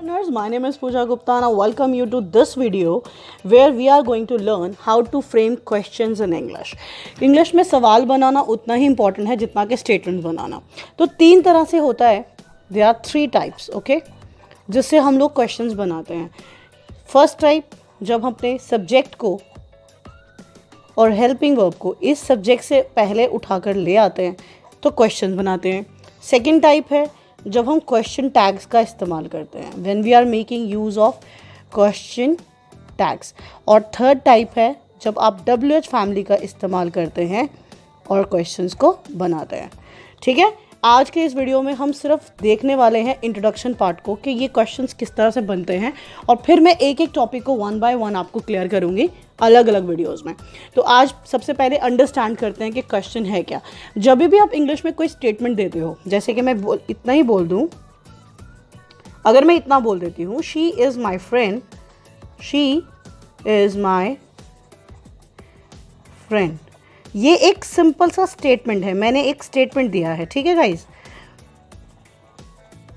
Listeners, my name is Pooja Gupta and I welcome you to this video where we are going to learn how to frame questions in English. English में सवाल बनाना उतना ही important है जितना कि statement बनाना. तो तीन तरह से होता है. There are three types, okay? जिससे हम लोग questions बनाते हैं. First type, जब हम अपने subject को और helping verb को इस subject से पहले उठाकर ले आते हैं तो questions बनाते हैं. Second type है जब हम क्वेश्चन टैग्स का इस्तेमाल करते हैं, when we are making use of question tags. और थर्ड टाइप है जब आप WH फैमिली का इस्तेमाल करते हैं और क्वेश्चंस को बनाते हैं. ठीक है, आज के इस वीडियो में हम सिर्फ देखने वाले हैं इंट्रोडक्शन पार्ट को कि ये क्वेश्चंस किस तरह से बनते हैं और फिर मैं एक एक टॉपिक को वन बाय वन आपको क्लियर करूँगी अलग अलग वीडियोस में. तो आज सबसे पहले अंडरस्टैंड करते हैं कि क्वेश्चन है क्या. जब भी आप इंग्लिश में कोई स्टेटमेंट देते हो, जैसे कि मैं इतना ही बोल दूँ, अगर मैं इतना बोल देती हूँ, she is my friend, she is my friend, ये एक सिंपल सा स्टेटमेंट है. मैंने एक स्टेटमेंट दिया है. ठीक है guys,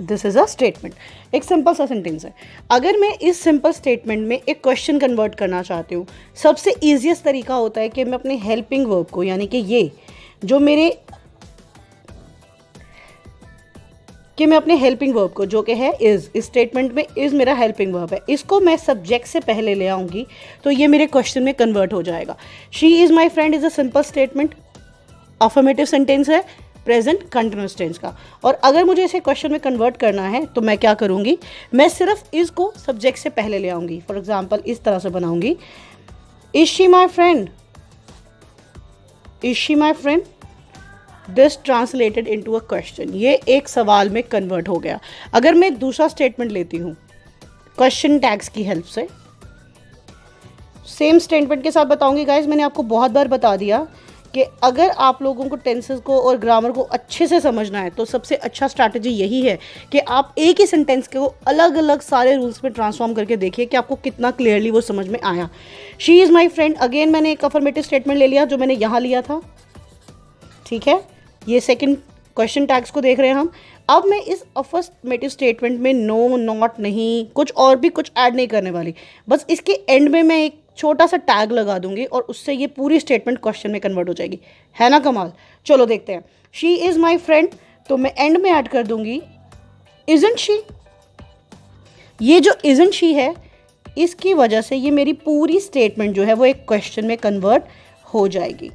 this is a statement, एक सिंपल सा सेंटेंस है. अगर मैं इस सिंपल स्टेटमेंट में एक क्वेश्चन कन्वर्ट करना चाहती हूँ, सबसे ईजीएस्ट तरीका होता है कि मैं अपने हेल्पिंग वर्ब को, यानी कि ये जो मेरे मैं अपने हेल्पिंग वर्ब को, जो कि है इज़, इस स्टेटमेंट में इज़ मेरा हेल्पिंग वर्ब है, इसको मैं सब्जेक्ट से पहले ले आऊँगी तो ये मेरे क्वेश्चन में कन्वर्ट हो जाएगा. She is my friend is a simple statement, affirmative sentence है प्रेजेंट कंटिन्यूअस टेंस का. और अगर मुझे इसे क्वेश्चन में कन्वर्ट करना है तो मैं क्या करूँगी, मैं सिर्फ इज़ को सब्जेक्ट से पहले ले आऊँगी. फॉर एग्जाम्पल इस तरह से बनाऊँगी, is she my friend, is she my friend, this translated into a question. ये एक सवाल में कन्वर्ट हो गया. अगर मैं दूसरा स्टेटमेंट लेती हूँ क्वेश्चन टैग्स की हेल्प से, सेम स्टेटमेंट के साथ बताऊंगी गाइज. मैंने आपको बहुत बार बता दिया कि अगर आप लोगों को टेंसेस को और ग्रामर को अच्छे से समझना है तो सबसे अच्छा स्ट्रैटेजी यही है कि आप एक ही सेंटेंस को अलग अलग सारे रूल्स में ट्रांसफॉर्म करके देखिए कि आपको कितना क्लियरली वो समझ में आया. She is my friend, again मैंने एक अफर्मेटिव स्टेटमेंट ले लिया जो मैंने यहाँ लिया था. ठीक है, ये सेकंड क्वेश्चन टैग्स को देख रहे हैं हम. अब मैं इस अफर्मेटिव स्टेटमेंट में नो, नॉट नहीं, कुछ और भी कुछ ऐड नहीं करने वाली. बस इसके एंड में मैं एक छोटा सा टैग लगा दूंगी और उससे ये पूरी स्टेटमेंट क्वेश्चन में कन्वर्ट हो जाएगी. है ना कमाल. चलो देखते हैं. शी इज़ माई फ्रेंड, तो मैं एंड में ऐड कर दूंगी इज़न्ट शी. ये जो इज़न्ट शी है, इसकी वजह से ये मेरी पूरी स्टेटमेंट जो है वो एक क्वेश्चन में कन्वर्ट हो जाएगी.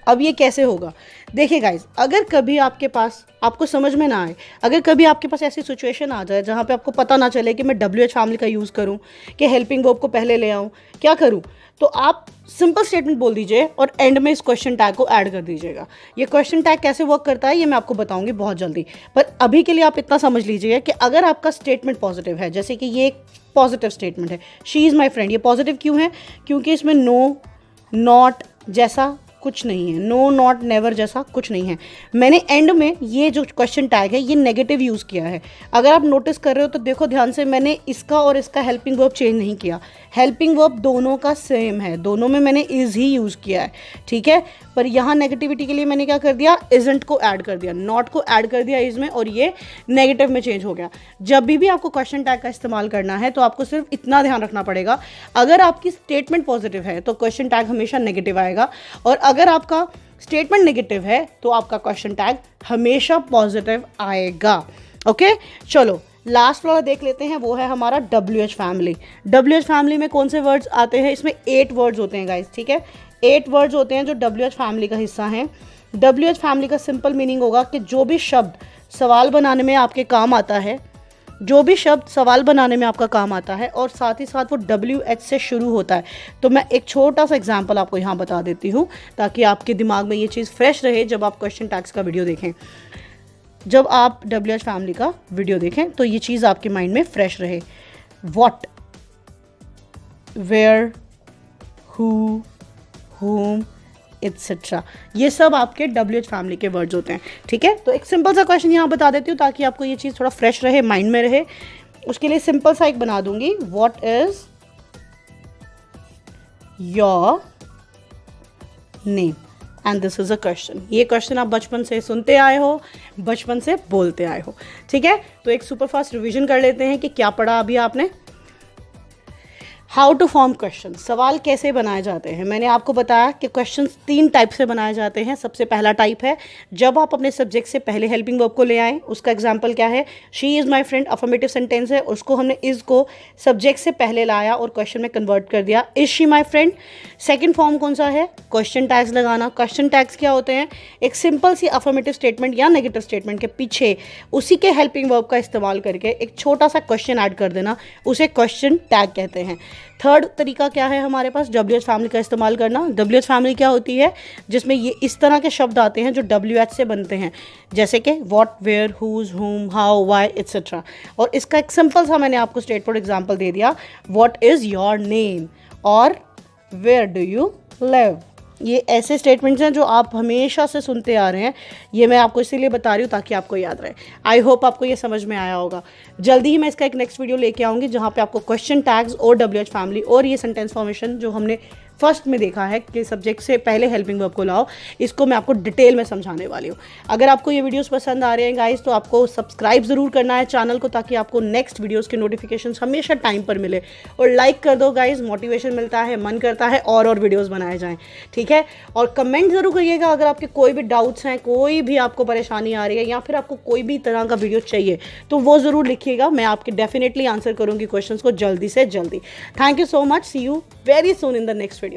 अब ये कैसे होगा, देखिए गाइज, अगर कभी आपके पास, आपको समझ में ना आए, अगर कभी आपके पास ऐसी सिचुएशन आ जाए जहाँ पे आपको पता ना चले कि मैं WH फैमिली का यूज़ करूँ कि हेल्पिंग वर्ब को पहले ले आऊँ, क्या करूँ, तो आप सिंपल स्टेटमेंट बोल दीजिए और एंड में इस क्वेश्चन टैग को ऐड कर दीजिएगा. ये क्वेश्चन टैग कैसे वर्क करता है ये मैं आपको बताऊंगी बहुत जल्दी. पर अभी के लिए आप इतना समझ लीजिए कि अगर आपका स्टेटमेंट पॉजिटिव है, जैसे कि ये एक पॉजिटिव स्टेटमेंट है, शी इज़ माई फ्रेंड, ये पॉजिटिव क्यों है, क्योंकि इसमें नो, नॉट जैसा कुछ नहीं है, नो, नॉट, नेवर जैसा कुछ नहीं है. मैंने एंड में ये जो क्वेश्चन टैग है ये नेगेटिव यूज़ किया है. अगर आप नोटिस कर रहे हो तो देखो ध्यान से, मैंने इसका और इसका हेल्पिंग वर्ब चेंज नहीं किया. हेल्पिंग वर्ब दोनों का सेम है, दोनों में मैंने इज़ ही यूज़ किया है. ठीक है, पर यहाँ नेगेटिविटी के लिए मैंने क्या कर दिया, इज़न्ट को ऐड कर दिया, नॉट को ऐड कर दिया इज़ में, और ये नेगेटिव में चेंज हो गया. जब भी आपको क्वेश्चन टैग का इस्तेमाल करना है तो आपको सिर्फ इतना ध्यान रखना पड़ेगा, अगर आपकी स्टेटमेंट पॉजिटिव है तो क्वेश्चन टैग हमेशा नेगेटिव आएगा, और अगर आपका स्टेटमेंट नेगेटिव है तो आपका क्वेश्चन टैग हमेशा पॉजिटिव आएगा. ओके, चलो लास्ट वाला देख लेते हैं, वो है हमारा WH फैमिली. WH फैमिली में कौन से वर्ड्स आते हैं, इसमें 8 वर्ड्स होते हैं गाइस. ठीक है, 8 वर्ड्स होते हैं जो WH फैमिली का हिस्सा हैं. WH फैमिली का सिंपल मीनिंग होगा कि जो भी शब्द सवाल बनाने में आपके काम आता है, जो भी शब्द सवाल बनाने में आपका काम आता है और साथ ही साथ वो WH से शुरू होता है. तो मैं एक छोटा सा एग्जांपल आपको यहाँ बता देती हूँ ताकि आपके दिमाग में ये चीज़ फ्रेश रहे जब आप क्वेश्चन टैग्स का वीडियो देखें. जब आप WH फैमिली का वीडियो देखें तो ये चीज़ आपके माइंड में फ्रेश रहे. What, where, who, home, etcetera, ये सब आपके WH फैमिली के वर्ड्स होते हैं. ठीक है, तो एक सिंपल सा क्वेश्चन यहाँ बता देती हूँ ताकि आपको ये चीज़ थोड़ा फ्रेश रहे, माइंड में रहे. उसके लिए सिंपल सा एक बना दूंगी, what is your name. And this is a question. ये क्वेश्चन आप बचपन से सुनते आए हो, बचपन से बोलते आए हो। ठीक है, तो एक सुपर फास्ट रिविजन कर लेते हैं कि क्या पढ़ा अभी आपने। हाउ टू फॉर्म क्वेश्चन, सवाल कैसे बनाए जाते हैं। मैंने आपको बताया कि क्वेश्चन 3 टाइप से बनाए जाते हैं। सबसे पहला टाइप है जब आप अपने सब्जेक्ट से पहले हेल्पिंग वर्ब को ले आएँ। उसका एग्जांपल क्या है, she is my friend, affirmative sentence है, उसको हमने इज़ को सब्जेक्ट से पहले लाया और क्वेश्चन में कन्वर्ट कर दिया, is she my friend. Second form कौन सा है, क्वेश्चन टैग्स लगाना। क्वेश्चन टैग्स क्या होते हैं, एक सिंपल सी अफर्मेटिव स्टेटमेंट या नेगेटिव स्टेटमेंट के पीछे उसी के हेल्पिंग वर्ब का इस्तेमाल करके एक छोटा सा क्वेश्चन ऐड कर देना, उसे क्वेश्चन टैग कहते हैं। थर्ड तरीका क्या है हमारे पास, WH फैमिली का इस्तेमाल करना। WH फैमिली क्या होती है, जिसमें ये इस तरह के शब्द आते हैं जो WH से बनते हैं, जैसे कि व्हाट, वेयर, हुज, हुम, हाउ, व्हाई एट्सेट्रा। और इसका एक सिंपल सा मैंने आपको स्ट्रेट फॉरवर्ड एग्जांपल दे दिया, व्हाट इज़ योर नेम और वेयर डू यू लिव। ये ऐसे स्टेटमेंट्स हैं जो आप हमेशा से सुनते आ रहे हैं। ये मैं आपको इसीलिए बता रही हूँ ताकि आपको याद रहे। आई होप आपको ये समझ में आया होगा। जल्दी ही मैं इसका एक नेक्स्ट वीडियो लेके आऊँगी जहाँ पे आपको क्वेश्चन टैग्स और WH फैमिली और ये सेंटेंस फॉर्मेशन जो हमने फर्स्ट में देखा है कि सब्जेक्ट से पहले हेल्पिंग वर्ब को लाओ, इसको मैं आपको डिटेल में समझाने वाली हूँ। अगर आपको ये वीडियोस पसंद आ रहे हैं गाइस, तो आपको सब्सक्राइब ज़रूर करना है चैनल को, ताकि आपको नेक्स्ट वीडियोस के नोटिफिकेशंस हमेशा टाइम पर मिले। और लाइक कर दो गाइस, मोटिवेशन मिलता है, मन करता है और वीडियोज़ बनाए जाएँ। ठीक है, और कमेंट ज़रूर करिएगा अगर आपके कोई भी डाउट्स हैं, कोई भी आपको परेशानी आ रही है या फिर आपको कोई भी तरह का वीडियो चाहिए तो वो ज़रूर लिखिएगा। मैं आपके डेफिनेटली आंसर करूँगी क्वेश्चन को जल्दी से जल्दी। Thank you so much, see you very soon in the next video.